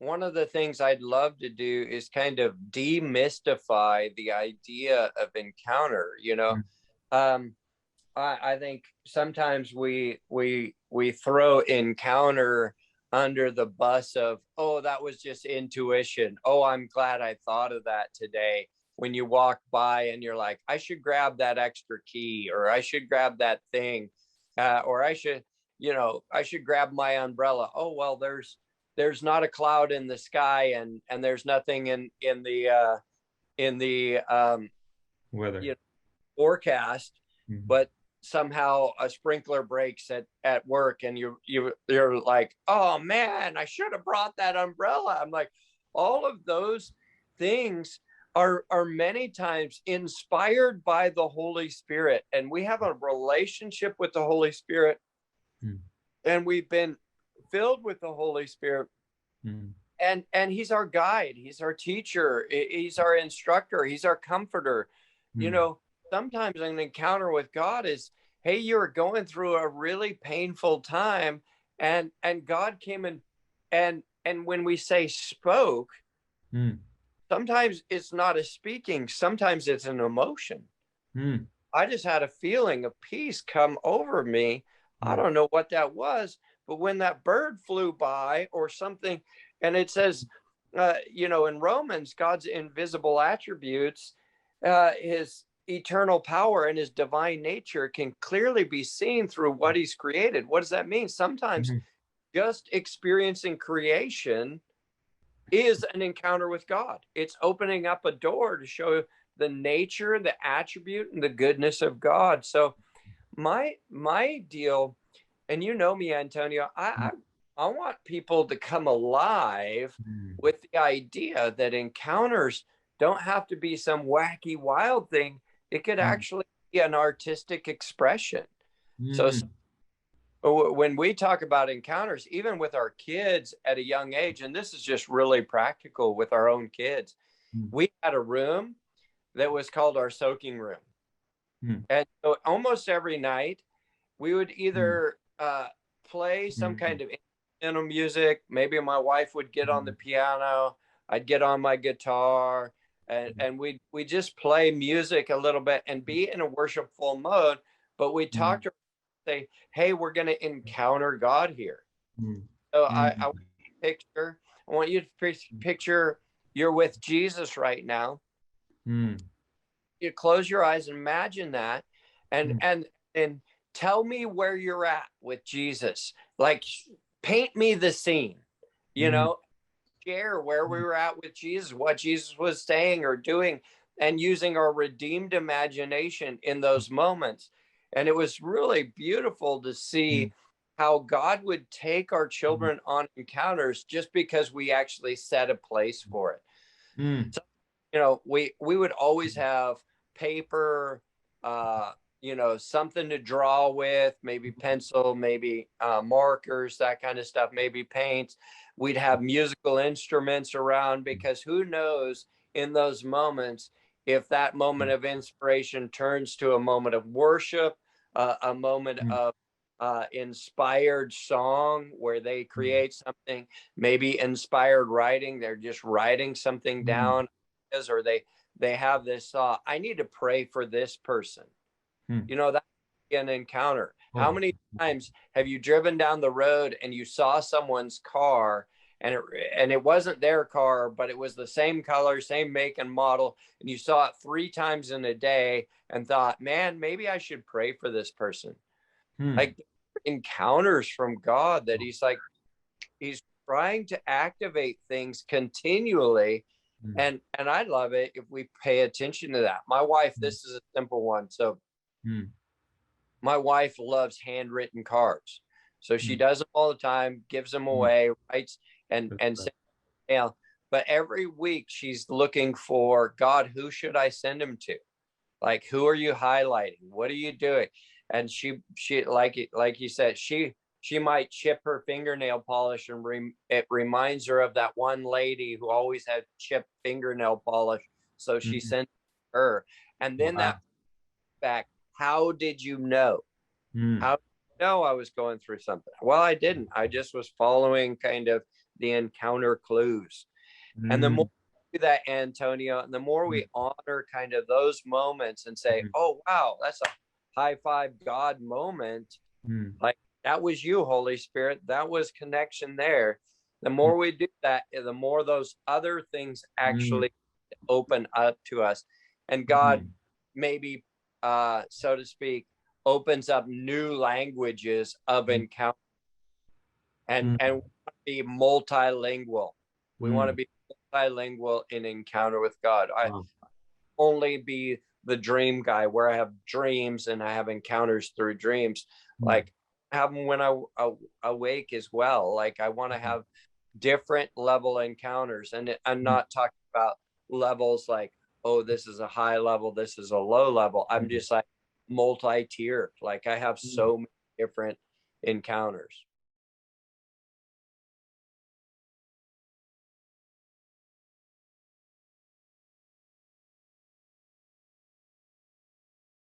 one of the things I'd love to do is kind of demystify the idea of encounter. Um, I think sometimes we throw encounter under the bus of, oh, that was just intuition. Oh, I'm glad I thought of that today. When you walk by and you're like, I should grab that extra key, or I should grab that thing, or I should grab my umbrella. Oh, well, there's not a cloud in the sky, and there's nothing in the Weather. forecast, Mhm. but somehow a sprinkler breaks at work, and you're like, oh man, I should have brought that umbrella. I'm like, all of those things are many times inspired by the Holy Spirit, and we have a relationship with the Holy Spirit, Mhm. and we've been filled with the Holy Spirit, Mhm. and he's our guide, he's our teacher, he's our instructor, he's our comforter. you Mhm. know Sometimes an encounter with God is, hey, you're going through a really painful time, and God came and when we say spoke, Mhm. sometimes it's not a speaking, sometimes it's an emotion. Mhm. I just had a feeling of peace come over me. I Mhm. don't know what that was, but when that bird flew by or something, and it says, in Romans, God's invisible attributes, his eternal power and his divine nature can clearly be seen through what he's created. What does that mean? Sometimes Mhm. just experiencing creation is an encounter with God. It's opening up a door to show the nature, the attribute, and the goodness of God. So my deal, and you know me, Antonio, I want people to come alive Mhm. with the idea that encounters don't have to be some wacky wild thing. It could Mhm. actually be an artistic expression. So Mhm. when we talk about encounters, even with our kids at a young age, and this is just really practical with our own kids, Mhm. we had a room that was called our soaking room. Mhm. And so almost every night, we would Mhm. either play some kind Mhm. of instrumental music. Maybe my wife would get on the Mhm. piano, I'd get on my guitar, and we just play music a little bit and be in a worshipful mode. But we talked Mhm. to say, hey, we're going to encounter God here. Mhm. So I want Mhm. you to picture, I want you to picture you're with Jesus right now. Mhm. You close your eyes and imagine that, and Mhm. and tell me where you're at with Jesus. Like, paint me the scene. You Mhm. know, share where we were at with Jesus, what Jesus was saying or doing, and using our redeemed imagination in those moments. And it was really beautiful to see Mhm. how God would take our Mhm. children on encounters just because we actually set a place for it. Mhm. So, we would always have paper, something to draw with, maybe pencil, maybe markers, that kind of stuff, maybe paints. We'd have musical instruments around, because who knows in those moments if that moment of inspiration turns to a moment of worship, a moment Mhm. of inspired song where they Mhm. create something, maybe inspired writing, they're just writing something Mhm. down, or they have this thought, I need to pray for this person. Mhm. That's an encounter. How Oh. many times have you driven down the road and you saw someone's car, and it wasn't their car, but it was the same color, same make and model, and you saw it 3 times in a day and thought, man, maybe I should pray for this person. Mhm. Like, encounters from God that he's trying to activate things continually. Mhm. And I love it if we pay attention to that. My wife, this is a simple one. So Mhm. my wife loves handwritten cards. So she Mhm. does them all the time, gives them Mhm. away, writes and That's and right. sends mail. But every week she's looking for, God, who should I send him to? Like, who are you highlighting? What are you doing? And she like you said, she might chip her fingernail polish, and it reminds her of that one lady who always had chipped fingernail polish, so she Mhm. sent her. And then that Wow. back, how did you know? Mhm. How did you know I was going through something? Well, I didn't. I just was following kind of the encounter clues. And the more we do that, Antonio, and the more we honor kind of those moments and say, oh, wow, that's a high five God moment. Like, that was you, Holy Spirit. That was connection there. The more we do that, the more those other things actually open up to us. And God maybe, so to speak, opens up new languages of encounter. And we want to be multilingual. We want to be multilingual in encounter with God. I only be the dream guy where I have dreams and I have encounters through dreams. Like, have them when I awake as well. Like, I want to have different level encounters, and I'm not talking about levels like, oh, this is a high level, this is a low level. I'm just like multi-tiered. Like, I have so many different encounters.